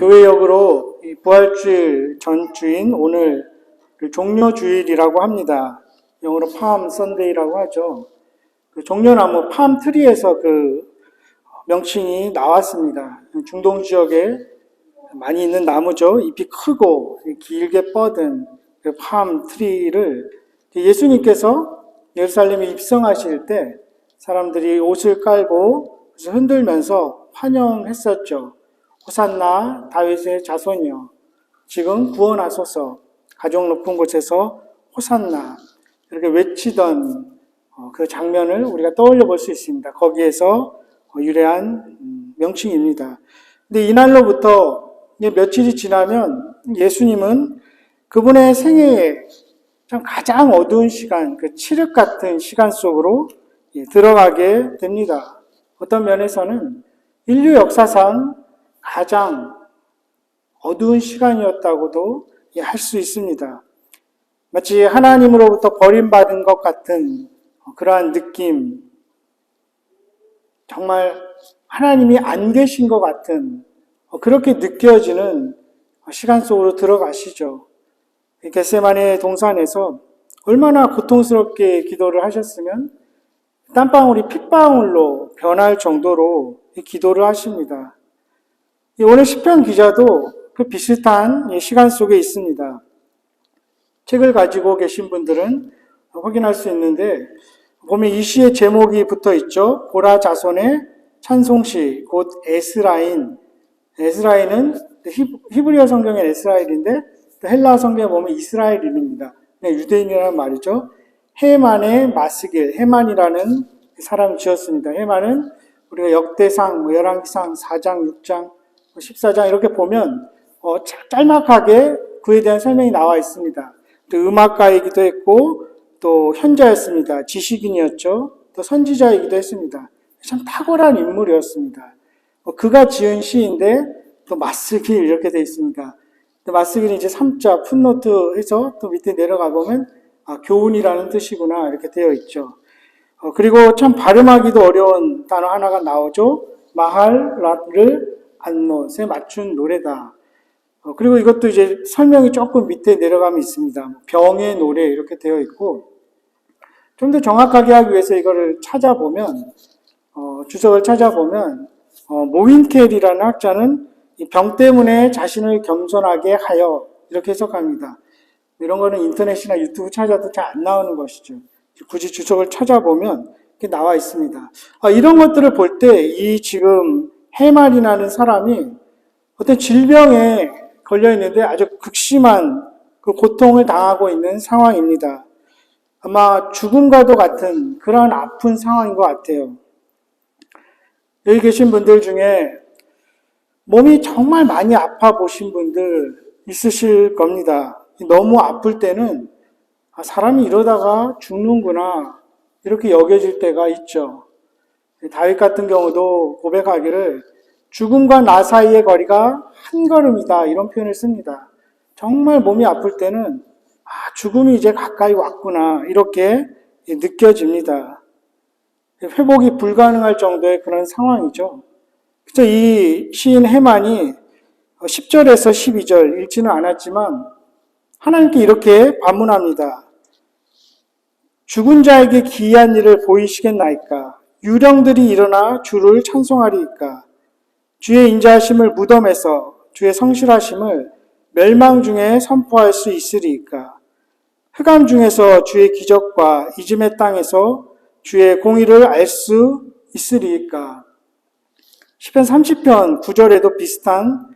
교회역으로 이 부활주일 전주인 오늘 종려주일이라고 합니다. 영어로 팜 선데이라고 하죠. 그 종려나무 팜트리에서 그 명칭이 나왔습니다. 중동 지역에 많이 있는 나무죠. 잎이 크고 길게 뻗은 그 팜트리를 예수님께서 예루살렘에 입성하실 때 사람들이 옷을 깔고 흔들면서 환영했었죠. 호산나 다윗의 자손이여 지금 구원하소서, 가족 높은 곳에서 호산나 이렇게 외치던 그 장면을 우리가 떠올려 볼 수 있습니다. 거기에서 유래한 명칭입니다. 근데 이날로부터 며칠이 지나면 예수님은 그분의 생애에 가장 어두운 시간, 그 칠흑 같은 시간 속으로 들어가게 됩니다. 어떤 면에서는 인류 역사상 가장 어두운 시간이었다고도 할 수 있습니다. 마치 하나님으로부터 버림받은 것 같은 그러한 느낌, 정말 하나님이 안 계신 것 같은 그렇게 느껴지는 시간 속으로 들어가시죠. 겟세마네 동산에서 얼마나 고통스럽게 기도를 하셨으면 땀방울이 핏방울로 변할 정도로 기도를 하십니다. 오늘 시편 기자도 그 비슷한 시간 속에 있습니다. 책을 가지고 계신 분들은 확인할 수 있는데 보면 이 시의 제목이 붙어 있죠. 고라 자손의 찬송시, 곧 에스라인. 에스라인은 히브리어 성경의 에스라엘인데 헬라 성경에 보면 이스라엘인입니다. 유대인이라는 말이죠. 헤만의 마스길, 헤만이라는 사람이 지었습니다. 헤만은 우리가 역대상, 열왕기상 4장, 6장, 14장 이렇게 보면 짤막하게 그에 대한 설명이 나와 있습니다. 또 음악가이기도 했고 또 현자였습니다. 지식인이었죠. 또 선지자이기도 했습니다. 참 탁월한 인물이었습니다. 그가 지은 시인데 또 마스길 이렇게 되어 있습니다. 마스길이 이제 3자 풋노트 해서 또 밑에 내려가 보면 교훈이라는 뜻이구나 이렇게 되어 있죠. 그리고 참 발음하기도 어려운 단어 하나가 나오죠. 마할라를 안노에 맞춘 노래다. 그리고 이것도 이제 설명이 조금 밑에 내려가면 있습니다. 병의 노래 이렇게 되어 있고 좀 더 정확하게 하기 위해서 이거를 찾아보면 주석을 찾아보면 모윈켈이라는 학자는 병 때문에 자신을 겸손하게 하여 이렇게 해석합니다. 이런 거는 인터넷이나 유튜브 찾아도 잘 안 나오는 것이죠. 굳이 주석을 찾아보면 이렇게 나와 있습니다. 이런 것들을 볼 때 이 지금 헤만이라는 사람이 어떤 질병에 걸려 있는데 아주 극심한 그 고통을 당하고 있는 상황입니다. 아마 죽음과도 같은 그런 아픈 상황인 것 같아요. 여기 계신 분들 중에 몸이 정말 많이 아파 보신 분들 있으실 겁니다. 너무 아플 때는 사람이 이러다가 죽는구나 이렇게 여겨질 때가 있죠. 다윗 같은 경우도 고백하기를 죽음과 나 사이의 거리가 한 걸음이다 이런 표현을 씁니다. 정말 몸이 아플 때는 죽음이 이제 가까이 왔구나 이렇게 느껴집니다. 회복이 불가능할 정도의 그런 상황이죠. 그래서 이 시인 헤만이 10절에서 12절 읽지는 않았지만 하나님께 이렇게 반문합니다. 죽은 자에게 기이한 일을 보이시겠나이까? 유령들이 일어나 주를 찬송하리이까? 주의 인자하심을 무덤에서 주의 성실하심을 멸망 중에 선포할 수 있으리이까? 흑암 중에서 주의 기적과 이즘의 땅에서 주의 공의를 알 수 있으리이까? 시편 30편 9절에도 비슷한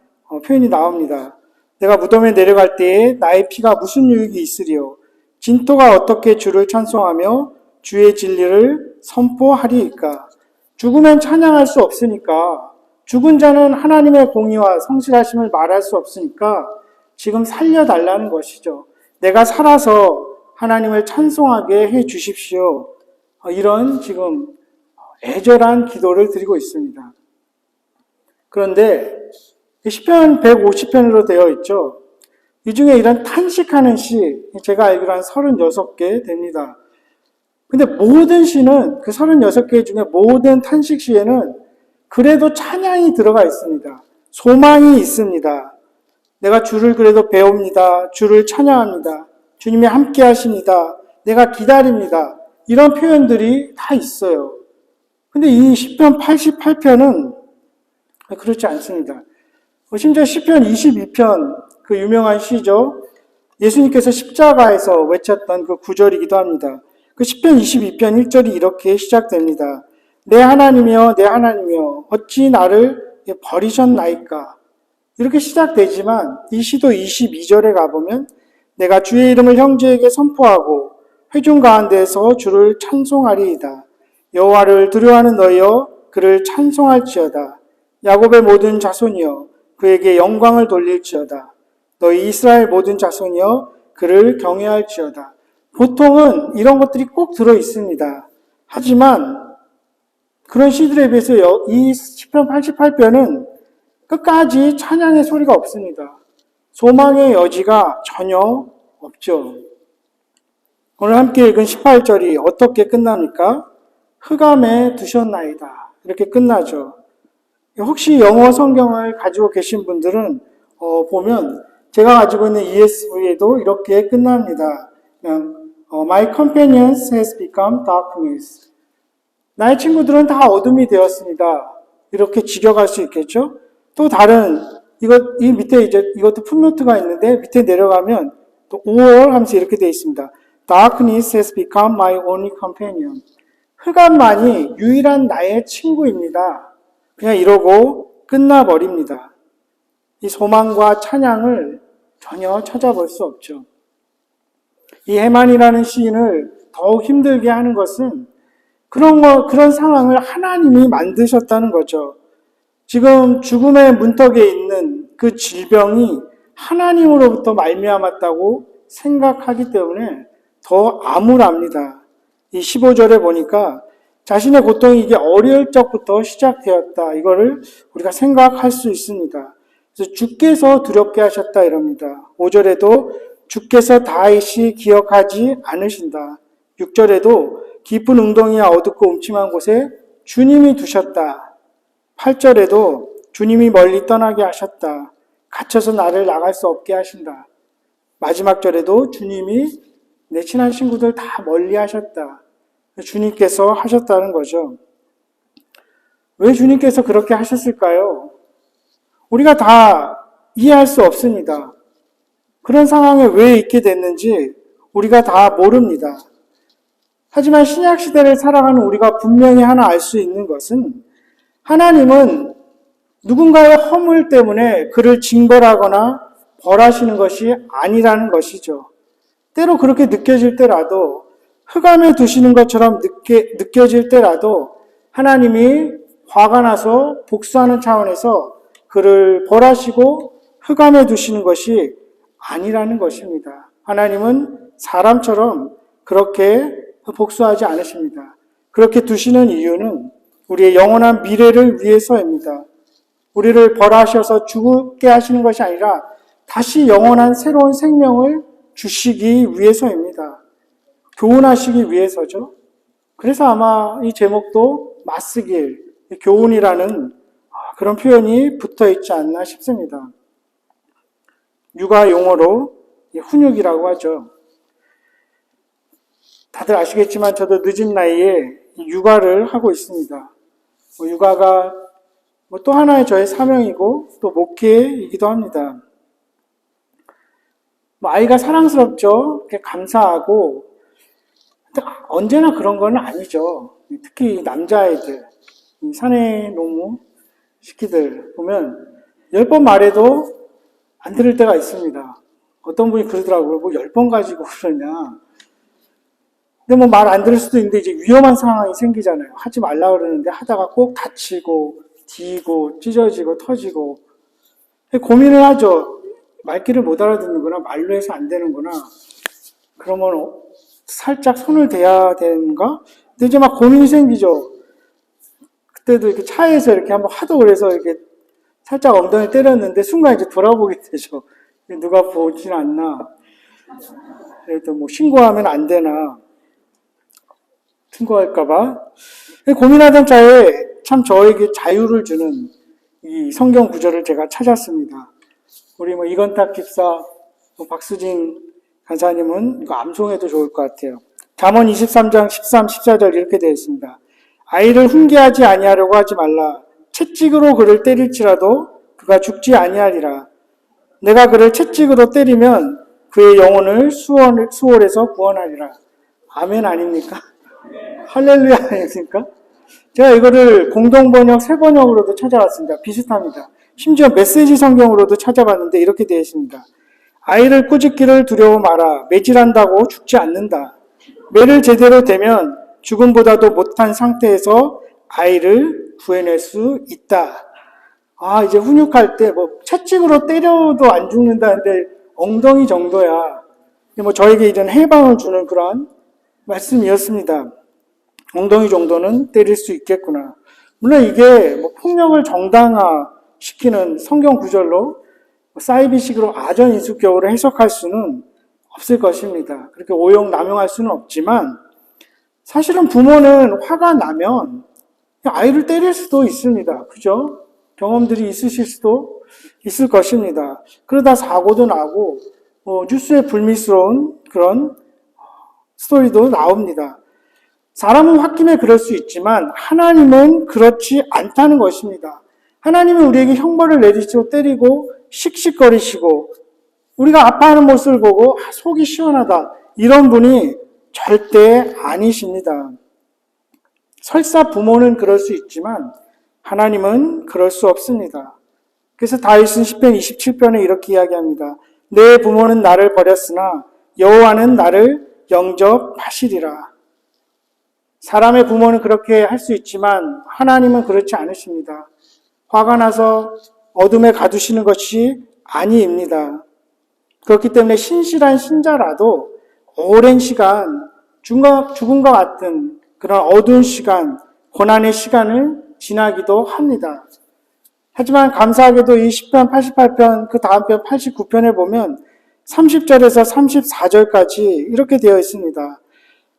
표현이 나옵니다. 내가 무덤에 내려갈 때에 나의 피가 무슨 유익이 있으리요? 진토가 어떻게 주를 찬송하며 주의 진리를 선포하리이까? 죽으면 찬양할 수 없으니까, 죽은 자는 하나님의 공의와 성실하심을 말할 수 없으니까 지금 살려달라는 것이죠. 내가 살아서 하나님을 찬송하게 해 주십시오. 이런 지금 애절한 기도를 드리고 있습니다. 그런데 시편 150편으로 되어 있죠. 이 중에 이런 탄식하는 시, 제가 알기로 한 36개 됩니다. 근데 모든 시는, 그 36개 중에 모든 탄식 시에는 그래도 찬양이 들어가 있습니다. 소망이 있습니다. 내가 주를 그래도 배웁니다. 주를 찬양합니다. 주님이 함께 하십니다. 내가 기다립니다. 이런 표현들이 다 있어요. 근데 이 시편 88편은 그렇지 않습니다. 심지어 시편 22편, 그 유명한 시죠. 예수님께서 십자가에서 외쳤던 그 구절이기도 합니다. 그 시편 22편 1절이 이렇게 시작됩니다. 내 하나님이여 내 하나님이여 어찌 나를 버리셨나이까. 이렇게 시작되지만 이 시도 22절에 가보면 내가 주의 이름을 형제에게 선포하고 회중 가운데에서 주를 찬송하리이다. 여호와를 두려워하는 너희여 그를 찬송할지어다. 야곱의 모든 자손이여 그에게 영광을 돌릴지어다. 너희 이스라엘 모든 자손이여 그를 경외할지어다. 보통은 이런 것들이 꼭 들어 있습니다. 하지만 그런 시들에 비해서 이 시편 88편은 끝까지 찬양의 소리가 없습니다. 소망의 여지가 전혀 없죠. 오늘 함께 읽은 18절이 어떻게 끝납니까? 흑암에 두셨나이다. 이렇게 끝나죠. 혹시 영어 성경을 가지고 계신 분들은 보면 제가 가지고 있는 ESV에도 이렇게 끝납니다. 그냥 My companions has become darkness. 나의 친구들은 다 어둠이 되었습니다. 이렇게 직역할 수 있겠죠? 또 다른 이 밑에 이것도 풋노트가 있는데 밑에 내려가면 또 or 하면서 이렇게 되어 있습니다. Darkness has become my only companion. 흑암만이 유일한 나의 친구입니다. 그냥 이러고 끝나버립니다. 이 소망과 찬양을 전혀 찾아볼 수 없죠. 이 해만이라는 시인을 더욱 힘들게 하는 것은 그런 상황을 하나님이 만드셨다는 거죠. 지금 죽음의 문턱에 있는 그 질병이 하나님으로부터 말미암았다고 생각하기 때문에 더 암울합니다. 이 15절에 보니까 자신의 고통이 이게 어릴 적부터 시작되었다. 이거를 우리가 생각할 수 있습니다. 그래서 주께서 두렵게 하셨다 이럽니다. 5절에도 주께서 다윗이 기억하지 않으신다. 6절에도 깊은 웅덩이와 어둡고 음침한 곳에 주님이 두셨다. 8절에도 주님이 멀리 떠나게 하셨다. 갇혀서 나를 나갈 수 없게 하신다. 마지막 절에도 주님이 내 친한 친구들 다 멀리 하셨다. 주님께서 하셨다는 거죠. 왜 주님께서 그렇게 하셨을까요? 우리가 다 이해할 수 없습니다. 그런 상황에 왜 있게 됐는지 우리가 다 모릅니다. 하지만 신약시대를 살아가는 우리가 분명히 하나 알 수 있는 것은 하나님은 누군가의 허물 때문에 그를 징벌하거나 벌하시는 것이 아니라는 것이죠. 때로 그렇게 느껴질 때라도 흑암에 두시는 것처럼 느껴질 때라도 하나님이 화가 나서 복수하는 차원에서 그를 벌하시고 흑암에 두시는 것이 아니라는 것입니다. 하나님은 사람처럼 그렇게 복수하지 않으십니다. 그렇게 두시는 이유는 우리의 영원한 미래를 위해서입니다. 우리를 벌하셔서 죽게 하시는 것이 아니라 다시 영원한 새로운 생명을 주시기 위해서입니다. 교훈하시기 위해서죠. 그래서 아마 이 제목도 맞쓰길, 교훈이라는 그런 표현이 붙어 있지 않나 싶습니다. 육아 용어로 훈육이라고 하죠. 다들 아시겠지만 저도 늦은 나이에 육아를 하고 있습니다. 육아가 또 하나의 저의 사명이고 또 목회이기도 합니다. 아이가 사랑스럽죠. 감사하고 언제나 그런 건 아니죠. 특히 남자아이들, 사내노무 시키들 보면 10번 말해도 안 들을 때가 있습니다. 어떤 분이 그러더라고요. 10번 가지고 그러냐. 근데 말 안 들을 수도 있는데 이제 위험한 상황이 생기잖아요. 하지 말라 그러는데 하다가 꼭 다치고, 뒤고, 찢어지고, 터지고. 고민을 하죠. 말귀를 못 알아듣는구나. 말로 해서 안 되는구나. 그러면 살짝 손을 대야 되는가? 근데 이제 고민이 생기죠. 그때도 이렇게 차에서 이렇게 한번 하도 그래서 이렇게 살짝 엉덩이 때렸는데 순간 이제 돌아보게 되죠. 누가 보진 않나. 그래도 신고하면 안 되나. 신고할까봐. 고민하던 차에 참 저에게 자유를 주는 이 성경 구절을 제가 찾았습니다. 우리 이건탁 집사, 박수진 간사님은 이거 암송해도 좋을 것 같아요. 잠언 23장 13, 14절 이렇게 되어 있습니다. 아이를 훈계하지 아니하려고 하지 말라. 채찍으로 그를 때릴지라도 그가 죽지 아니하리라. 내가 그를 채찍으로 때리면 그의 영혼을 수월에서 구원하리라. 아멘 아닙니까? 할렐루야 아닙니까? 제가 이거를 공동번역, 새번역으로도 찾아봤습니다. 비슷합니다. 심지어 메시지 성경으로도 찾아봤는데 이렇게 되어 있습니다. 아이를 꾸짖기를 두려워 마라. 매질한다고 죽지 않는다. 매를 제대로 대면 죽음보다도 못한 상태에서 아이를 구해낼 수 있다. 이제 훈육할 때 채찍으로 때려도 안 죽는다는데 엉덩이 정도야. 저에게 이런 해방을 주는 그런 말씀이었습니다. 엉덩이 정도는 때릴 수 있겠구나. 물론 이게 폭력을 정당화시키는 성경 구절로 사이비식으로 아전인수격으로 해석할 수는 없을 것입니다. 그렇게 오용 남용할 수는 없지만 사실은 부모는 화가 나면 아이를 때릴 수도 있습니다. 그죠? 경험들이 있으실 수도 있을 것입니다. 그러다 사고도 나고 뉴스에 불미스러운 그런 스토리도 나옵니다. 사람은 홧김에 그럴 수 있지만 하나님은 그렇지 않다는 것입니다. 하나님은 우리에게 형벌을 내리시고 때리고 씩씩거리시고 우리가 아파하는 모습을 보고 속이 시원하다 이런 분이 절대 아니십니다. 설사 부모는 그럴 수 있지만 하나님은 그럴 수 없습니다. 그래서 다윗은 시편 27편에 이렇게 이야기합니다. 내 부모는 나를 버렸으나 여호와는 나를 영접하시리라. 사람의 부모는 그렇게 할 수 있지만 하나님은 그렇지 않으십니다. 화가 나서 어둠에 가두시는 것이 아니입니다. 그렇기 때문에 신실한 신자라도 오랜 시간 죽음과 같은 그런 어두운 시간, 고난의 시간을 지나기도 합니다. 하지만 감사하게도 이 10편 88편 그 다음 편 89편에 보면 30절에서 34절까지 이렇게 되어 있습니다.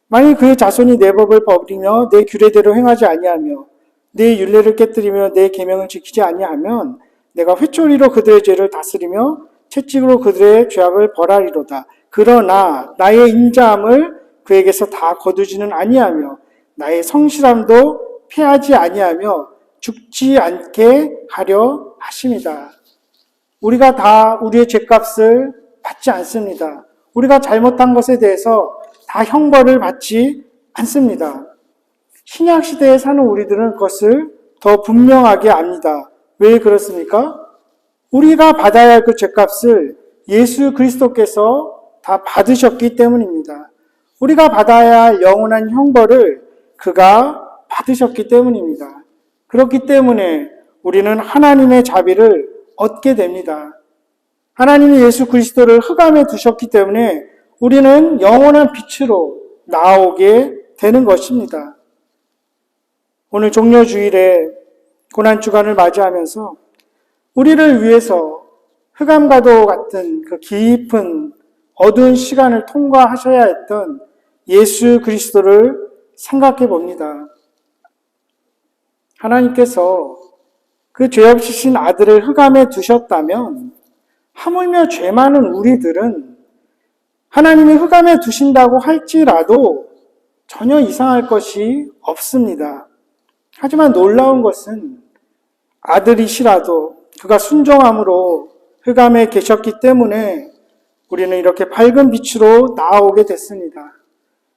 만일 그의 자손이 내 법을 버리며 내 규례대로 행하지 아니하며 내 율례를 깨뜨리며 내 계명을 지키지 아니하면 내가 회초리로 그들의 죄를 다스리며 채찍으로 그들의 죄악을 벌하리로다. 그러나 나의 인자함을 그에게서 다 거두지는 아니하며 나의 성실함도 패하지 아니하며 죽지 않게 하려 하심이다. 우리가 다 우리의 죄값을 받지 않습니다. 우리가 잘못한 것에 대해서 다 형벌을 받지 않습니다. 신약 시대에 사는 우리들은 그것을 더 분명하게 압니다. 왜 그렇습니까? 우리가 받아야 할 그 죄값을 예수 그리스도께서 다 받으셨기 때문입니다. 우리가 받아야 할 영원한 형벌을 그가 받으셨기 때문입니다. 그렇기 때문에 우리는 하나님의 자비를 얻게 됩니다. 하나님이 예수 그리스도를 흑암에 두셨기 때문에 우리는 영원한 빛으로 나오게 되는 것입니다. 오늘 종려주일에 고난주간을 맞이하면서 우리를 위해서 흑암과도 같은 그 깊은 어두운 시간을 통과하셔야 했던 예수 그리스도를 생각해 봅니다. 하나님께서 그 죄 없으신 아들을 흑암에 두셨다면 하물며 죄 많은 우리들은 하나님이 흑암에 두신다고 할지라도 전혀 이상할 것이 없습니다. 하지만 놀라운 것은 아들이시라도 그가 순종함으로 흑암에 계셨기 때문에 우리는 이렇게 밝은 빛으로 나아오게 됐습니다.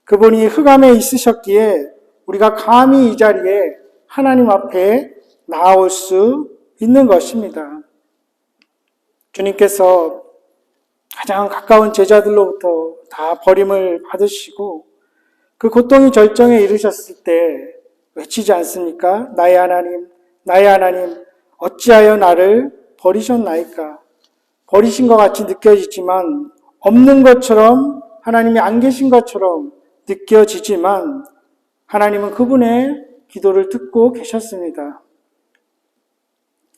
그분이 흑암에 있으셨기에 우리가 감히 이 자리에 하나님 앞에 나아올 수 있는 것입니다. 주님께서 가장 가까운 제자들로부터 다 버림을 받으시고 그 고통이 절정에 이르셨을 때 외치지 않습니까? 나의 하나님, 나의 하나님, 어찌하여 나를 버리셨나이까? 버리신 것 같이 느껴지지만 없는 것처럼 하나님이 안 계신 것처럼 느껴지지만 하나님은 그분의 기도를 듣고 계셨습니다.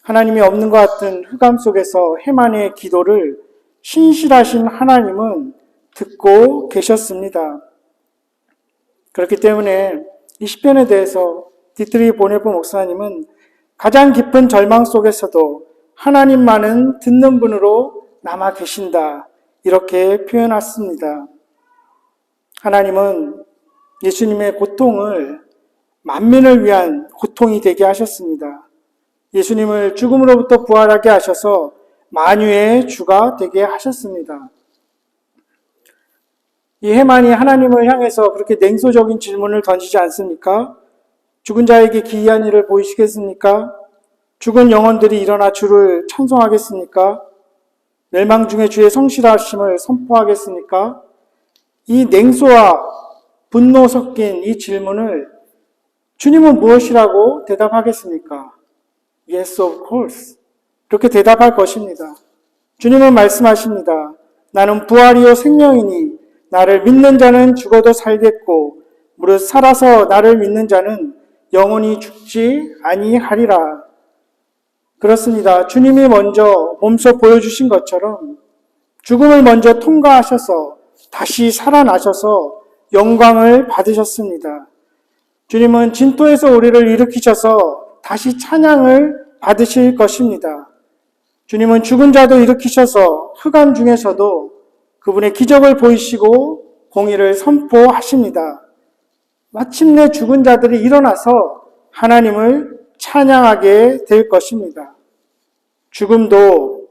하나님이 없는 것 같은 흑암 속에서 해만의 기도를 신실하신 하나님은 듣고 계셨습니다. 그렇기 때문에 이 시편에 대해서 디트리 보네프 목사님은 가장 깊은 절망 속에서도 하나님만은 듣는 분으로 남아 계신다. 이렇게 표현했습니다. 하나님은 예수님의 고통을 만민을 위한 고통이 되게 하셨습니다. 예수님을 죽음으로부터 부활하게 하셔서 만유의 주가 되게 하셨습니다. 이 해만이 하나님을 향해서 그렇게 냉소적인 질문을 던지지 않습니까? 죽은 자에게 기이한 일을 보이시겠습니까? 죽은 영혼들이 일어나 주를 찬송하겠습니까? 멸망 중에 주의 성실하심을 선포하겠습니까? 이 냉소와 분노 섞인 이 질문을 주님은 무엇이라고 대답하겠습니까? Yes, of course. 그렇게 대답할 것입니다. 주님은 말씀하십니다. 나는 부활이요 생명이니 나를 믿는 자는 죽어도 살겠고 무릇 살아서 나를 믿는 자는 영원히 죽지 아니하리라. 그렇습니다. 주님이 먼저 몸소 보여주신 것처럼 죽음을 먼저 통과하셔서 다시 살아나셔서 영광을 받으셨습니다. 주님은 진토에서 우리를 일으키셔서 다시 찬양을 받으실 것입니다. 주님은 죽은 자도 일으키셔서 흑암 중에서도 그분의 기적을 보이시고 공의를 선포하십니다. 마침내 죽은 자들이 일어나서 하나님을 찬양하게 될 것입니다. 죽음도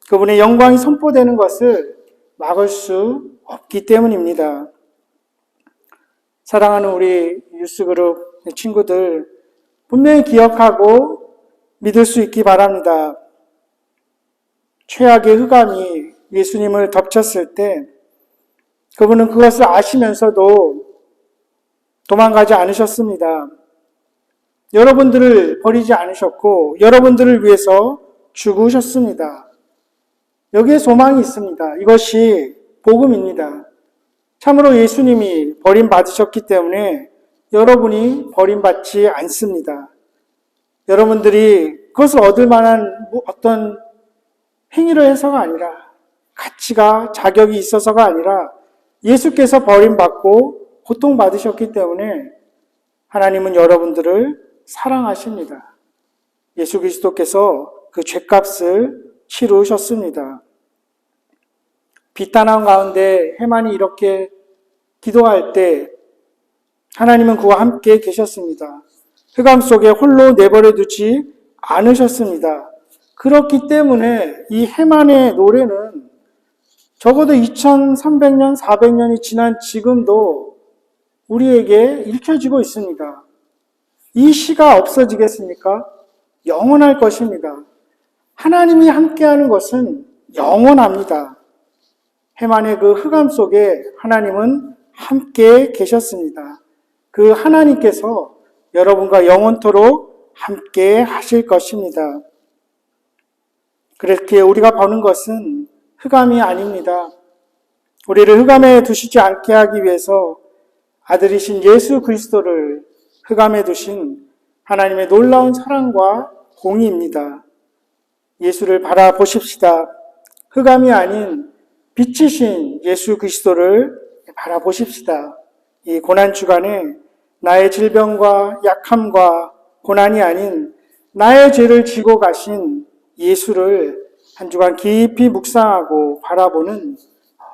그분의 영광이 선포되는 것을 막을 수 없기 때문입니다. 사랑하는 우리 유스그룹 친구들, 분명히 기억하고 믿을 수 있기 바랍니다. 최악의 흑암이 예수님을 덮쳤을 때 그분은 그것을 아시면서도 도망가지 않으셨습니다. 여러분들을 버리지 않으셨고 여러분들을 위해서 죽으셨습니다. 여기에 소망이 있습니다. 이것이 복음입니다. 참으로 예수님이 버림받으셨기 때문에 여러분이 버림받지 않습니다. 여러분들이 그것을 얻을 만한 어떤 행위를 해서가 아니라, 가치가 자격이 있어서가 아니라 예수께서 버림받고 고통받으셨기 때문에 하나님은 여러분들을 사랑하십니다. 예수 그리스도께서 그 죗값을 치르셨습니다. 비탄함 가운데 해만이 이렇게 기도할 때 하나님은 그와 함께 계셨습니다. 흑암 속에 홀로 내버려 두지 않으셨습니다. 그렇기 때문에 이 해만의 노래는 적어도 2300년, 400년이 지난 지금도 우리에게 읽혀지고 있습니다. 이 시가 없어지겠습니까? 영원할 것입니다. 하나님이 함께하는 것은 영원합니다. 해만의 그 흑암 속에 하나님은 함께 계셨습니다. 그 하나님께서 여러분과 영원토록 함께 하실 것입니다. 그렇게 우리가 보는 것은 흑암이 아닙니다. 우리를 흑암에 두시지 않게 하기 위해서 아들이신 예수 그리스도를 흑암에 두신 하나님의 놀라운 사랑과 공의입니다. 예수를 바라보십시다. 흑암이 아닌 빛이신 예수 그리스도를 바라보십시다. 이 고난주간에 나의 질병과 약함과 고난이 아닌 나의 죄를 지고 가신 예수를 한 주간 깊이 묵상하고 바라보는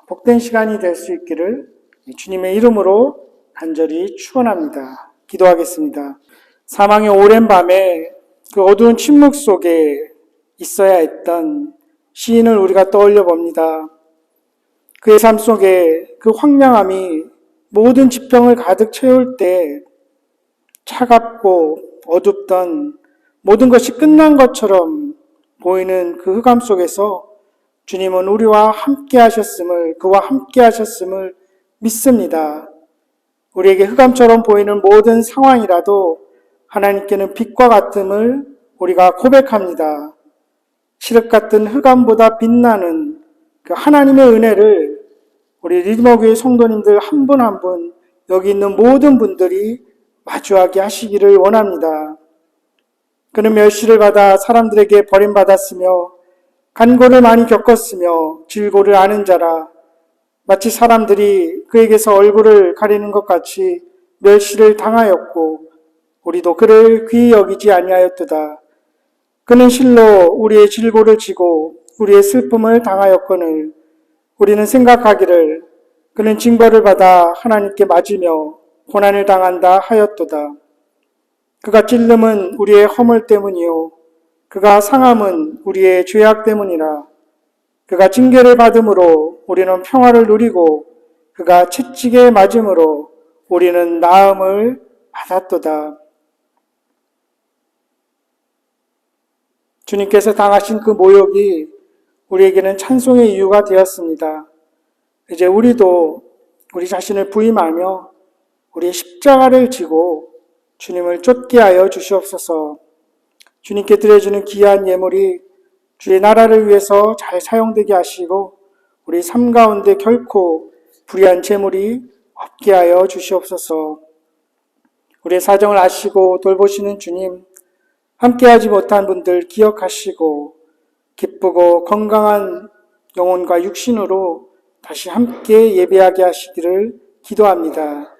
복된 시간이 될 수 있기를 주님의 이름으로 간절히 축원합니다. 기도하겠습니다. 사망의 오랜 밤에 그 어두운 침묵 속에 있어야 했던 시인을 우리가 떠올려 봅니다. 그의 삶 속에 그 황량함이 모든 지평을 가득 채울 때 차갑고 어둡던 모든 것이 끝난 것처럼 보이는 그 흑암 속에서 주님은 우리와 함께 하셨음을, 그와 함께 하셨음을 믿습니다. 우리에게 흑암처럼 보이는 모든 상황이라도 하나님께는 빛과 같음을 우리가 고백합니다. 칠흑 같은 흑암보다 빛나는 그 하나님의 은혜를 우리 리드머교회 성도님들 한 분 한 분, 여기 있는 모든 분들이 마주하게 하시기를 원합니다. 그는 멸시를 받아 사람들에게 버림받았으며 간고를 많이 겪었으며 질고를 아는 자라. 마치 사람들이 그에게서 얼굴을 가리는 것 같이 멸시를 당하였고 우리도 그를 귀히 여기지 아니하였도다. 그는 실로 우리의 질고를 지고 우리의 슬픔을 당하였거늘 우리는 생각하기를 그는 징벌을 받아 하나님께 맞으며 고난을 당한다 하였도다. 그가 찔름은 우리의 허물 때문이요 그가 상함은 우리의 죄악 때문이라. 그가 징계를 받음으로 우리는 평화를 누리고 그가 채찍에 맞음으로 우리는 나음을 받았도다. 주님께서 당하신 그 모욕이 우리에게는 찬송의 이유가 되었습니다. 이제 우리도 우리 자신을 부임하며 우리의 십자가를 지고 주님을 쫓게 하여 주시옵소서. 주님께 드려주는 귀한 예물이 주의 나라를 위해서 잘 사용되게 하시고 우리 삶 가운데 결코 불의한 재물이 없게 하여 주시옵소서. 우리의 사정을 아시고 돌보시는 주님, 함께하지 못한 분들 기억하시고 기쁘고 건강한 영혼과 육신으로 다시 함께 예배하게 하시기를 기도합니다.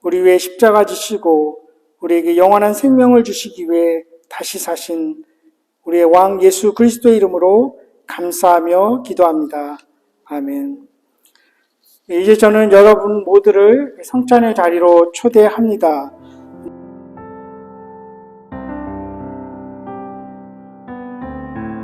우리 위해 십자가 지시고 우리에게 영원한 생명을 주시기 위해 다시 사신 우리의 왕 예수 그리스도의 이름으로 감사하며 기도합니다. 아멘. 이제 저는 여러분 모두를 성찬의 자리로 초대합니다.